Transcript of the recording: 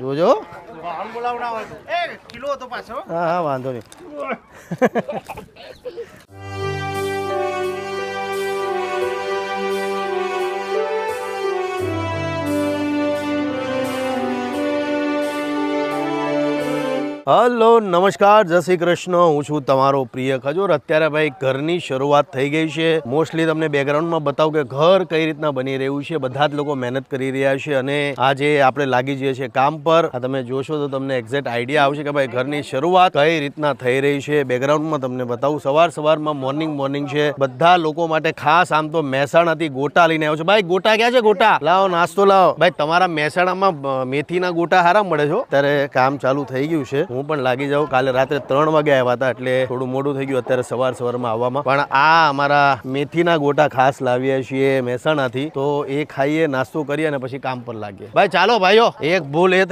જોજો કિલો હતો પાછો. હા હા વાંધો નહીં. હલો નમસ્કાર, જય શ્રી કૃષ્ણ. હું છું તમારો પ્રિય ખજૂર. અત્યારે ભાઈ ઘરની શરૂઆત થઈ ગઈ છે. મોસ્ટલી તમને બેકગ્રાઉન્ડમાં બતાવું કે ઘર કઈ રીતના બની રહ્યું છે. બધા જ લોકો મહેનત કરી રહ્યા છે અને આજે આપણે લાગી જઈએ છીએ કામ પર. આ તમે જોશો તો તમને એક્ઝેક્ટ આઈડિયા આવશે કે ભાઈ ઘરની શરૂઆત કઈ રીતના થઈ રહી છે. બેકગ્રાઉન્ડમાં તમને બતાવું, સવારમાં મોર્નિંગ છે. બધા લોકો માટે ખાસ આમ તો મહેસાણાથી ગોટા લઈને આવ્યો છે. ભાઈ ગોટા ક્યાં છે? ગોટા લાવો, નાસ્તો લાવો. ભાઈ તમારા મહેસાણામાં મેથીના ગોટા હારા મળે છે. ત્યારે કામ ચાલુ થઈ ગયું છે. હું પણ લાગી જાઉં. કાલે રાત્રે 3 વાગે આવ્યા હતા એટલે થોડું મોડું થઈ ગયું અત્યારે સવારમાં આવવામાં. પણ આ અમારા મેથીના ગોટા ખાસ લાવ્યા છીએ મહેસાણાથી, તો એ ખાઈએ, નાસ્તો કરીએ અને પછી કામ પર લાગીએ. ભાઈ ચાલો ભાઈઓ, એક ભૂલ એ થઈ